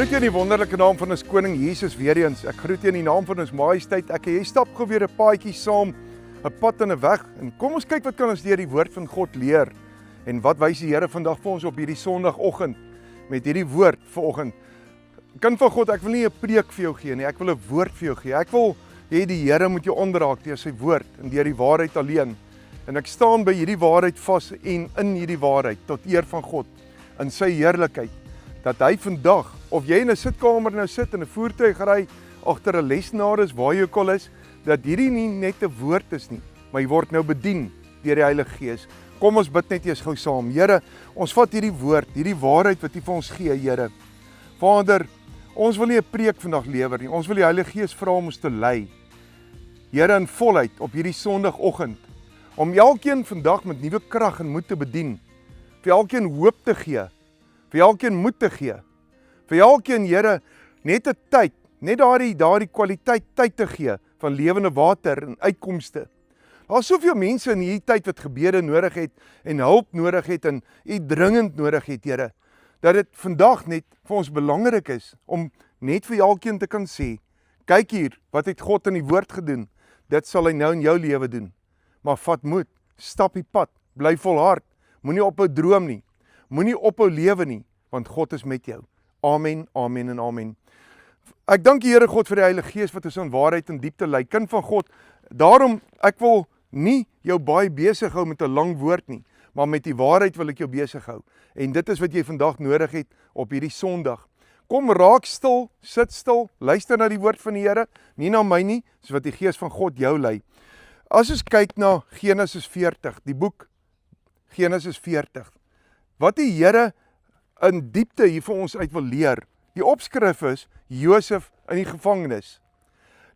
groet jy in die wonderlike naam van ons koning Jesus weer eens. Ek groet jy in die naam van ons majesteit. Jy stap gou weer 'n paadjie saam, 'n pad en 'n weg. En kom ons kyk wat kan ons deur die woord van God leer. En wat wys die Here vandag vir ons op hierdie Sondagoggend met hierdie woord vanoggend. Kind van God, ek wil nie 'n preek vir jou gee nie, ek wil 'n woord vir jou gee. Ek wil hê die Here moet jou onderraak deur sy woord en deur die waarheid alleen. En ek staan by hierdie waarheid vas en in hierdie waarheid tot eer van God in sy heerlikheid. Dat hy vandag, of jy in 'n sitkamer nou sit in 'n voertuig ry agter 'n lesenaar is, waar jy ook al is, dat hierdie nie net 'n woord is nie, maar jy word nou bedien deur die Heilige Gees. Kom ons bid net eers gou saam. Here, ons vat hierdie woord, hierdie waarheid wat U vir ons gee, Here. Vader, ons wil nie 'n preek vandag lewer nie. Ons wil die Heilige Gees vra om ons te lei. Here, in volheid op hierdie Sondagoggend, om elkeen vandag met nuwe krag en moed te bedien, vir elkeen hoop te gee, vir elkeen moed te gee, vir elkeen, Here, net 'n tyd, net daardie kwaliteit tyd te gee van lewende water en uitkomste. Daar is soveel mense in hierdie tyd wat gebede nodig het en hulp nodig het en U dringend nodig het, Here, dat dit vandag net vir ons belangrik is om net vir elkeen te kan sê, kyk hier, wat het God in die woord gedoen, dit sal hy nou in jou lewe doen. Maar vat moed, stap die pad, bly volhard, moenie ophou droom nie, moenie ophou lewe nie, want God is met jou. Amen, amen en amen. Ek dank die Here God vir die Heilige Gees wat ons in waarheid en diepte lei. Kind van God, daarom ek wil nie jou baie besig hou met 'n lang woord nie, maar met die waarheid wil ek jou besig hou. En dit is wat jy vandag nodig het op hierdie Sondag. Kom raak stil, sit stil, luister na die woord van die Here, nie na my nie, soos wat die Gees van God jou lei. As ons kyk na Genesis 40, die boek Genesis 40, wat die Here in diepte hier vir ons uit wil leer. Die opskrif is Josef in die gevangenis.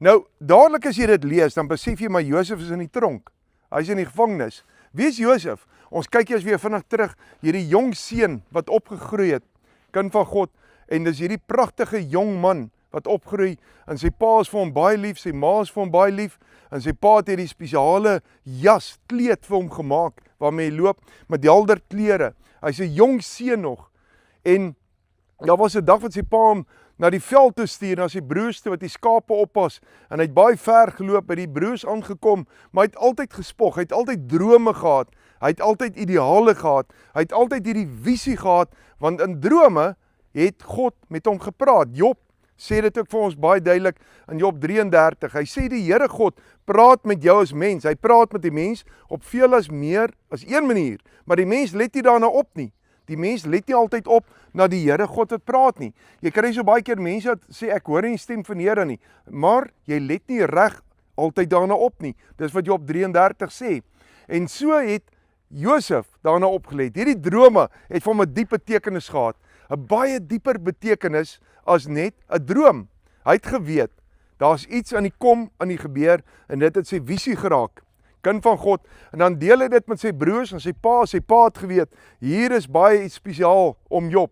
Nou, dadelik as jy dit lees, dan besef jy maar Josef is in die tronk. Hy is in die gevangenis. Wie is Josef? Ons kyk eers weer vinnig terug, hierdie jong seun wat opgegroei het, kind van God, en dis hierdie pragtige jong man wat opgroei, en sy pa is vir hom baie lief, sy ma is vir hom baie lief, en sy pa het hierdie spesiale jas, kleed vir hom gemaak, waarmee hy loop, met helder klere. Hy's 'n jong seun nog, en daar was 'n dag wat sy pa hom na die veld toe stuur, na sy broers toe wat die skape oppas, en hy het baie ver geloop, by die broers aangekom, maar hy het altyd gespog, hy het altyd drome gehad, hy het altyd ideale gehad, hy het altyd hierdie visie gehad, want in drome het God met hom gepraat. Job sê dit ook vir ons baie duidelik in Job 33, hy sê die Here God praat met jou as mens, hy praat met die mens op veel as meer as een manier, maar die mens let nie daarna op nie. Die mens let nie altyd op na die Here God wat praat nie. Jy kry so baie keer mense wat sê ek hoor nie die stem van die Here nie, maar jy let nie reg altyd daarna op nie. Dis wat Job 33 sê. En so het Josef daarna opgelet. Hierdie drome het vir hom 'n diep betekenis gehad, 'n baie dieper betekenis as net 'n droom. Hy het geweet, daar's iets aan die kom, aan die gebeur, en dit het sy visie geraak. Kind van God, en dan deel hy dit met sy broers en sy pa het geweet, hier is baie iets spesiaal om Job,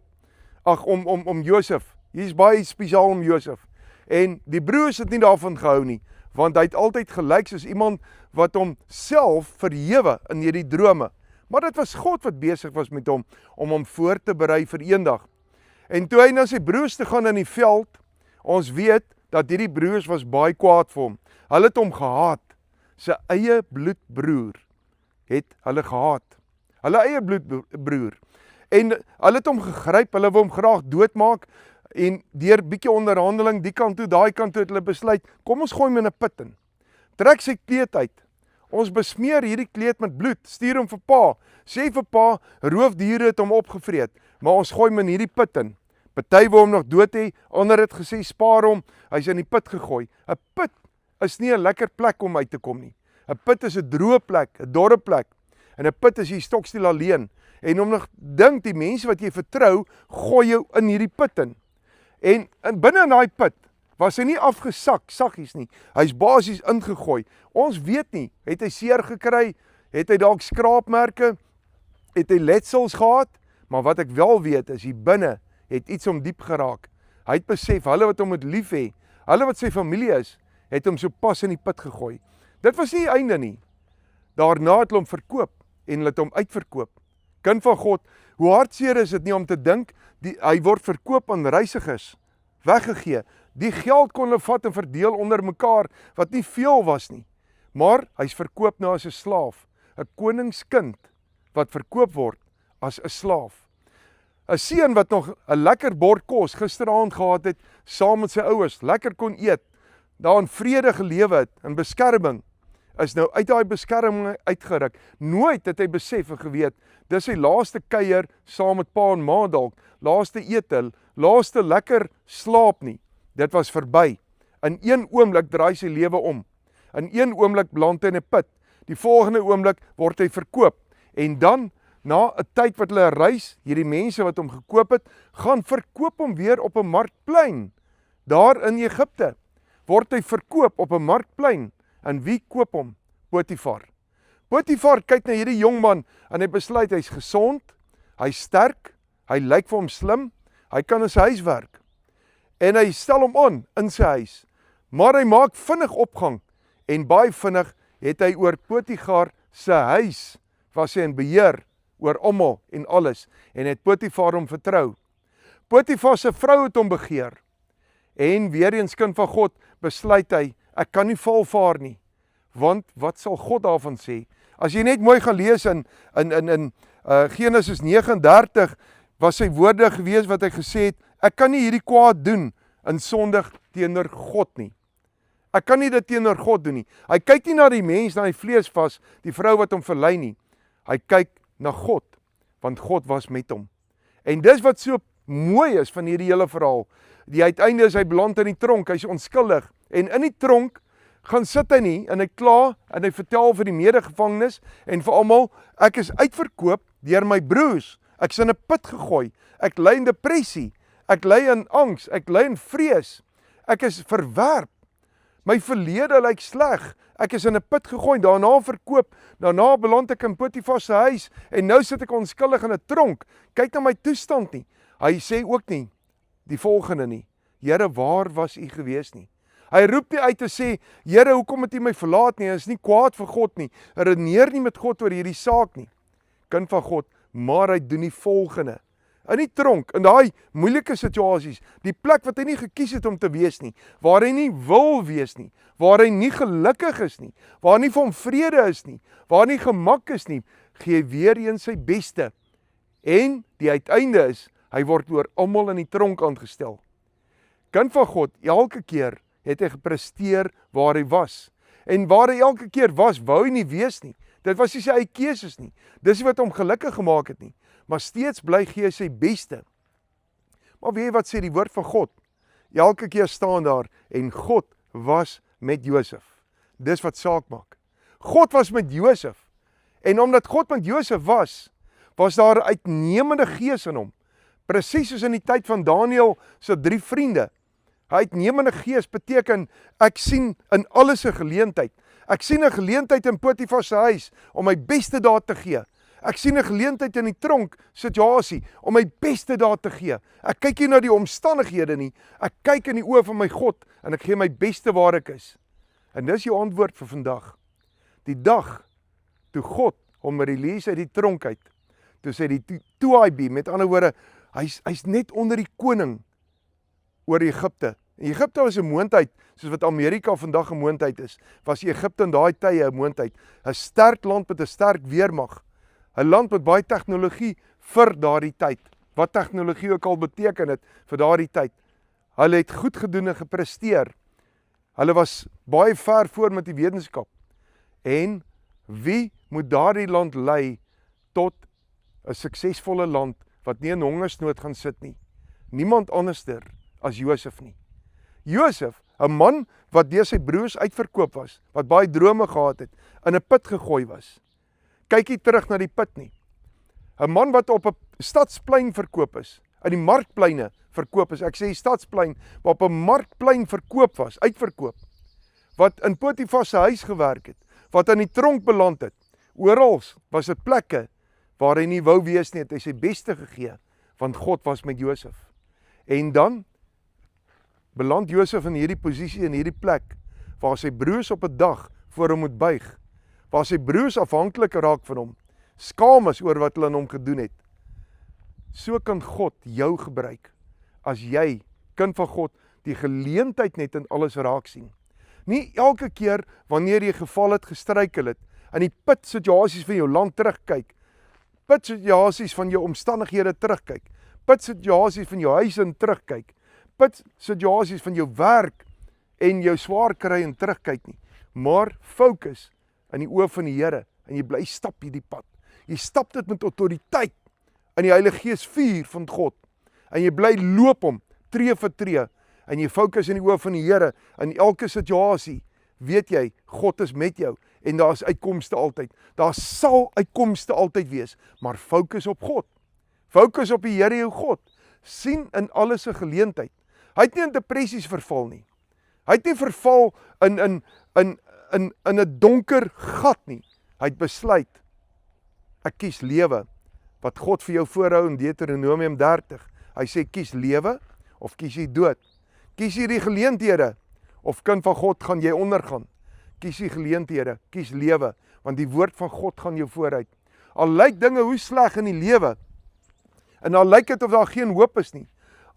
om Josef, hier is baie iets spesiaal om Josef, en die broers het nie daarvan gehou nie, want hy het altyd gelyk soos iemand wat hom self verhewe in hierdie drome, maar dit was God wat besig was met hom, om hom voor te berei vir eendag. En toe hy na sy broers te gaan in die veld, ons weet, dat hierdie broers was baie kwaad vir hom, hulle het hom gehaat, sy eie bloedbroer het hulle gehaat, hulle eie bloedbroer, en hulle het hom gegryp, hulle wou hom graag doodmaak, en deur bietjie onderhandeling, die kant toe, daai kant toe, het hulle besluit, kom ons gooi hom in 'n put in, trek sy kleed uit, ons besmeer hierdie kleed met bloed, stuur hom vir pa, sê vir pa, roofdiere het hom opgevreet, maar ons gooi hom in hierdie put in, party wou hom nog dood hê, ander het gesê, spaar hom, hy is in die put gegooi, 'n put is nie 'n lekker plek om uit te kom nie. 'n Put is 'n droë plek, 'n dorre plek. En 'n put is jy stokstil alleen. En om nog dink die mense wat jy vertrou, gooi jou in hierdie put in. En binne in daai put was hy nie afgesak, saggies nie. Hy's basies ingegooi. Ons weet nie, het hy seer gekry, het hy dalk skraapmerke, het hy letsels gehad, maar wat ek wel weet is hier binne het iets hom diep geraak. Hy het besef, hulle wat hom moet lief hê, hulle wat sy familie is, het hom so pas in die put gegooi. Dit was nie die einde nie. Daarna het hulle hom verkoop en hulle het hom uitverkoop. Kind van God, hoe hartseer is dit nie om te dink, hy word verkoop aan reisigers, weggegee. Die geld kon hulle vat en verdeel onder mekaar, wat nie veel was nie. Maar hy's verkoop nou as 'n slaaf. 'n Koningskind wat verkoop word as 'n slaaf. 'n Seun wat nog 'n lekker bord kos gisteraand gehad het, saam met sy ouers, lekker kon eet, daar in vrede gelewe het, in beskerming, is nou uit daai beskerming uitgeruk. Nooit het hy besef en geweet, dis sy laaste kuier saam met pa en ma dalk, laaste ete, laaste lekker slaap nie. Dit was verby. In een oomblik draai sy lewe om. In een oomblik beland hy in 'n put. Die volgende oomblik word hy verkoop. En dan, na 'n tyd wat hulle reis, hierdie mense wat hom gekoop het, gaan verkoop hom weer op 'n markplein. Daar in Egipte word hy verkoop op 'n markplein. En wie koop hom? Potifar. Potifar kyk na hierdie jong man en hy besluit hy's gesond, hy's sterk, hy lyk vir hom slim, hy kan in sy huis werk. En hy stel hom aan in sy huis. Maar hy maak vinnig opgang en baie vinnig het hy oor Potifar se huis, was hy in beheer oor almal en alles en het Potifar hom vertrou. Potifar se vrou het hom begeer. En weer eens kind van God besluit hy, ek kan nie valvaar nie, want wat sal God daarvan sê? As jy net mooi gaan lees in Genesis 39, was sy woorde gewees wat hy gesê het, ek kan nie hierdie kwaad doen in sondig teenoor God nie. Ek kan nie dit teenoor God doen nie. Hy kyk nie na die mens, na die vlees vas, die vrou wat hom verlei nie. Hy kyk na God, want God was met hom. En dis wat so mooi is van hierdie hele verhaal. Die uiteinde is hy beland in die tronk, hy's onskuldig. En in die tronk gaan sit hy nie, en hy kla, en hy vertel vir die medegevangenes, en vir almal, ek is uitverkoop deur my broers, ek is in 'n put gegooi, ek ly in depressie, ek ly in angs, ek ly in vrees, ek is verwerp, my verlede lyk sleg, ek is in 'n put gegooi, daarna verkoop, daarna beland ek in Potifar se huis, en nou sit ek onskuldig in 'n tronk, kyk na my toestand nie. Hy sê ook nie, die volgende nie, Here, waar was u gewees nie? Hy roep nie uit te sê, Here, hoekom het u my verlaat nie? Hy is nie kwaad vir God nie, hy redeneer nie met God oor hierdie saak nie, kind van God, maar hy doen die volgende. In die tronk, in daai moeilike situasies, die plek wat hy nie gekies het om te wees nie, waar hy nie wil wees nie, waar hy nie gelukkig is nie, waar nie vir hom vrede is nie, waar nie gemak is nie, gee weer eens sy beste. En die uiteinde is, hy word oor almal in die tronk aangestel. Kind van God, elke keer het hy gepresteer waar hy was. En waar hy elke keer was, wou hy nie wees nie. Dit was nie sy eie keuses nie. Dis wat hom gelukkig gemaak het nie. Maar steeds bly gee sy beste. Maar weet jy wat sê die woord van God? Elke keer staan daar, en God was met Josef. Dis wat saak maak. God was met Josef. En omdat God met Josef was daar 'n uitnemende gees in hom. Presies soos in die tyd van Daniël se 3 vriende. 'n Uitnemende gees beteken, ek sien in alles 'n geleentheid. Ek sien 'n geleentheid in Potifar se huis, om my beste daar te gee. Ek sien 'n geleentheid in die tronk situasie, om my beste daar te gee. Ek kyk nie na die omstandighede nie, ek kyk in die oë van my God, en ek gee my beste waar ek is. En dis jou antwoord vir vandag. Die dag, toe God hom release uit die tronk uit, toe sê die Tuaibi, met ander woorde, hy's net onder die koning oor Egipte. Egipte was 'n moondheid, soos wat Amerika vandag 'n moondheid is, was Egipte in daai tye 'n moondheid. 'n Sterk land met 'n sterk weermag. 'n Land met baie tegnologie vir daardie tyd. Wat tegnologie ook al beteken het vir daardie tyd. Hulle het goed gedoen en gepresteer. Hulle was baie ver voor met die wetenskap. En wie moet daardie land lei tot 'n suksesvolle land wat nie in hongersnood gaan sit nie? Niemand anderster as Josef nie. Josef, 'n man wat deur sy broers uitverkoop was, wat baie drome gehad het, in 'n put gegooi was. Kyk nie terug na die put nie. 'n Man wat op 'n stadsplein verkoop is, in die markpleine verkoop is. Ek sê stadsplein, maar op 'n markplein verkoop was, uitverkoop. Wat in Potifar se huis gewerk het, wat in die tronk beland het. Oral was dit plekke waar hy nie wou wees nie, het hy sy beste gegee, want God was met Josef. En dan beland Josef in hierdie posisie, in hierdie plek, waar sy broers op 'n dag voor hom moet buig, waar sy broers afhanklik raak van hom, skaam is oor wat hulle aan hom gedoen het. So kan God jou gebruik, as jy, kind van God, die geleentheid net in alles raak sien. Nie elke keer wanneer jy geval het, gestruikel het, in die put situasies van jou land terugkyk, put situasies van jou omstandighede terugkyk, put situasies van jou huis in terugkyk, put situasies van jou werk en jou swaar kry en terugkyk nie, maar fokus in die oë van die Here en jy bly stap hierdie pad. Jy stap dit met autoriteit in die Heilige Gees vuur van God en jy bly loop hom tree vir tree en jy fokus in die oë van die Here in elke situasie. Weet jy, God is met jou en daar is uitkomste altyd. Daar sal uitkomste altyd wees, maar fokus op God. Fokus op die Here jou God. Sien in alles 'n geleentheid. Hy het nie in depressies verval nie. Hy het nie verval in 'n donker gat nie. Hy het besluit, ek kies lewe, wat God vir jou voorhou in Deuteronomium 30. Hy sê, kies lewe, of kies jy dood? Kies jy die geleenthede, of kind van God gaan jy ondergaan? Kies die geleenthede, kies lewe, want die woord van God gaan jou vooruit. Al lyk dinge hoe sleg in die lewe, en al lyk dit of daar geen hoop is nie,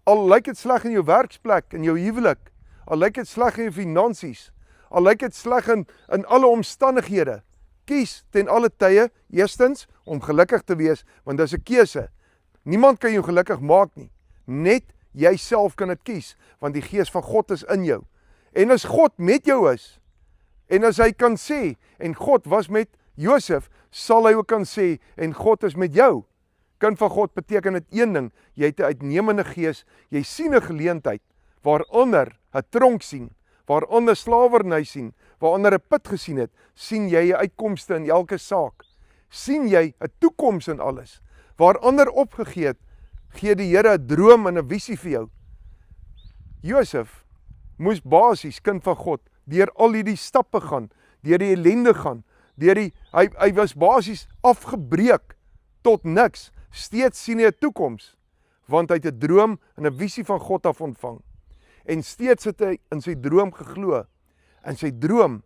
al lyk dit sleg in jou werksplek, in jou huwelik, al lyk dit sleg in jou finansies, al lyk dit sleg in alle omstandighede, kies ten alle tye, eerstens, om gelukkig te wees, want dit is 'n keuse. Niemand kan jou gelukkig maak nie, net jy self kan dit kies, want die Gees van God is in jou. En as God met jou is, en as hy kan sê, en God was met Josef, sal hy ook kan sê, en God is met jou. Kind van God beteken dit een ding, jy het 'n uitnemende gees, jy sien 'n geleentheid, waaronder 'n tronk sien, waaronder slawerny sien, waaronder 'n put gesien het, sien jy 'n uitkomste in elke saak. Sien jy 'n toekoms in alles, waar ander opgegee het, gee die Here 'n droom en 'n visie vir jou. Josef moes basies, kind van God, deur al hierdie stappe gaan, deur die ellende gaan, hy was basies afgebreek tot niks, steeds sien hy 'n toekoms, want hy het 'n droom en 'n visie van God af ontvang. En steeds het hy in sy droom geglo, en sy droom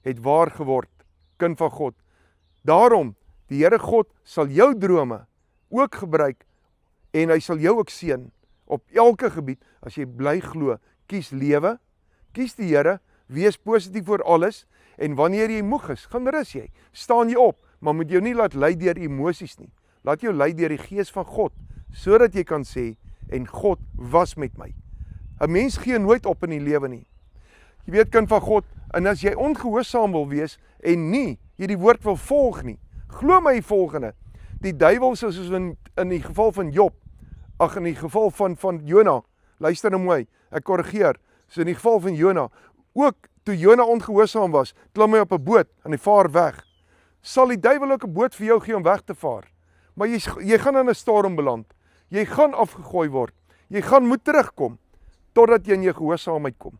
het waar geword, kind van God. Daarom, die Here God sal jou drome ook gebruik, en hy sal jou ook seën, op elke gebied, as jy bly glo, kies lewe, kies die Here, wees positief oor alles, en wanneer jy moeg is, gaan rus jy, staan jy op, maar moet jou nie laat lei deur emosies nie, laat jou lei deur die Gees van God, sodat jy kan sê, en God was met my. 'n Mens gee nooit op in die lewe nie. Jy weet, kind van God, en as jy ongehoorsaam wil wees, en nie jy die woord wil volg nie, glo my die volgende, die duiwel soos in die geval van Job, in die geval van Jona, luister nou mooi, ek korrigeer, so in die geval van Jona, ook toe Jona ongehoorsaam was, klim hy op 'n boot en hy vaar weg. Sal die duiwel ook 'n boot vir jou gee om weg te vaar? Maar jy gaan in 'n storm beland, jy gaan afgegooi word, jy gaan moet terugkom, totdat jy in jou gehoorsaamheid kom.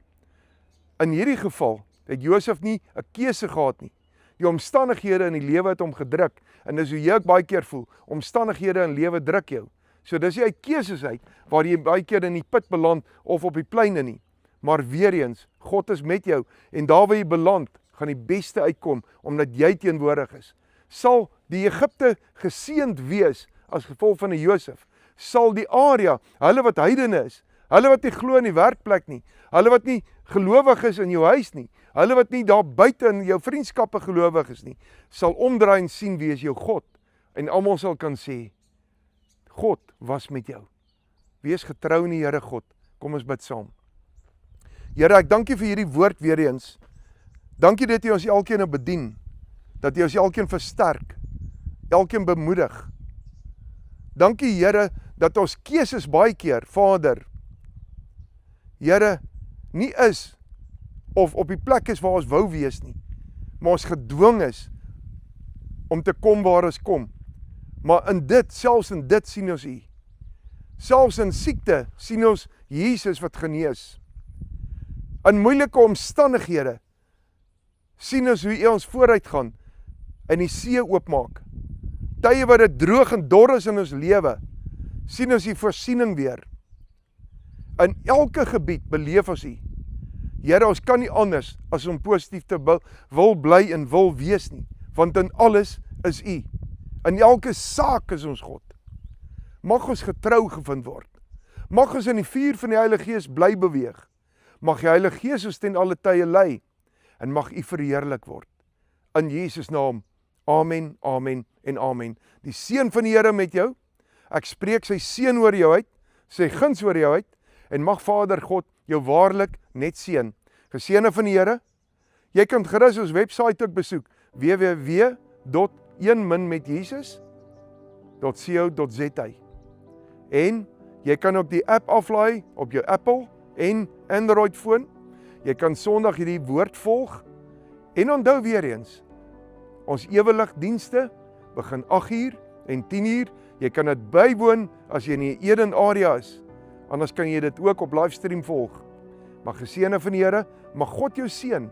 In hierdie geval het Josef nie 'n keuse gehad nie. Die omstandighede in die lewe het hom gedruk, en dis hoe jy ook baie keer voel, omstandighede in lewe druk jou. So dis nie uit keuses uit, waar jy baie keer in die put beland, of op die pleine nie. Maar weer eens, God is met jou, en daar waar jy beland, gaan die beste uitkom, omdat jy teenwoordig is. Sal die Egipte geseënd wees, as gevolg van die Josef, sal die area, hulle wat heidene is, hulle wat nie glo in die werkplek nie, hulle wat nie gelowig is in jou huis nie, hulle wat nie daar buite in jou vriendskappe gelowig is nie, sal omdraai en sien wie is jou God, en almal sal kan sê, God was met jou. Wees getrou in die Here God. Kom ons bid saam. Here, ek dank U vir hierdie woord weer eens. Dankie dat U ons elkeen bedien, dat U ons elkeen versterk, elkeen bemoedig. Dankie Here, dat ons keuses baie keer, Vader, Here, nie is, of op die plek is waar ons wou wees nie, maar ons gedwing is, om te kom waar ons kom. Maar in dit, selfs in dit sien ons U. Selfs in siekte sien ons Jesus wat genees. In moeilike omstandighede sien ons hoe U ons vooruit gaan en die see oopmaak. Tye wat dit droog en dor is in ons lewe, sien ons die voorsiening weer. In elke gebied beleef ons U. Here, ons kan nie anders as om positief te wil bly en wil wees nie, want in alles is U. In elke saak is ons God. Mag ons getrou gevind word. Mag ons in die vuur van die Heilige Gees bly beweeg. Mag die Heilige Gees ons ten alle tye lei en mag U verheerlik word. In Jesus naam. Amen, amen en amen. Die seën van die Here met jou. Ek spreek sy seën oor jou uit, sy guns oor jou uit en mag Vader God jou waarlik net seën. Geseëne van die Here. Jy kan gerus ons webwerf ook besoek www.1minmetjesus.co.za. En jy kan ook die app aflaai op jou Apple en Android foon. Jy kan Sondag hierdie woord volg. En onthou weer eens, ons eweligdienste begin 8uur en 10uur. Jy kan dit bywoon as jy in die Eden area is. Anders kan jy dit ook op livestream volg. Mag geseëne van die Here, mag God jou seën.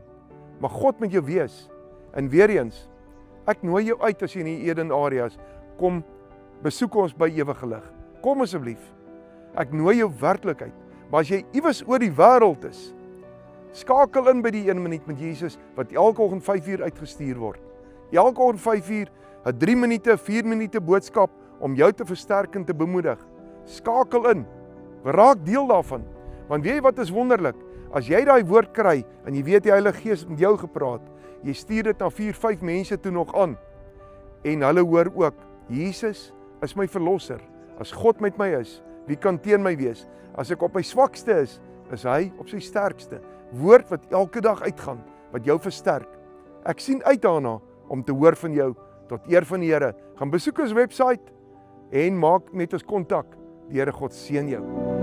Mag God met jou wees. En weer eens, ek nooi jou uit as jy in die Eden area is. Kom besoek ons by Ewige Lig. Kom asseblief. Ek nooi jou werklik uit. Maar as jy iewers oor die wêreld is, skakel in by die 1 minuut met Jesus wat elke oggend 5uur uitgestuur word. Elke oggend 5uur, 'n 3 minute, 4 minute boodskap om jou te versterk en te bemoedig. Skakel in. Raak deel daarvan. Want weet jy wat is wonderlik? As jy daai woord kry en jy weet die Heilige Gees het met jou gepraat, jy stuur dit na 4, 5 mense toe nog aan. En hulle hoor ook, Jesus is my verlosser. As God met my is, wie kan teen my wees? As ek op my swakste is hy op sy sterkste. Woord wat elke dag uitgaan, wat jou versterk. Ek sien uit daarna om te hoor van jou, tot eer van die Here. Gaan besoek ons webwerf en maak met ons kontak. Die Here God seën jou.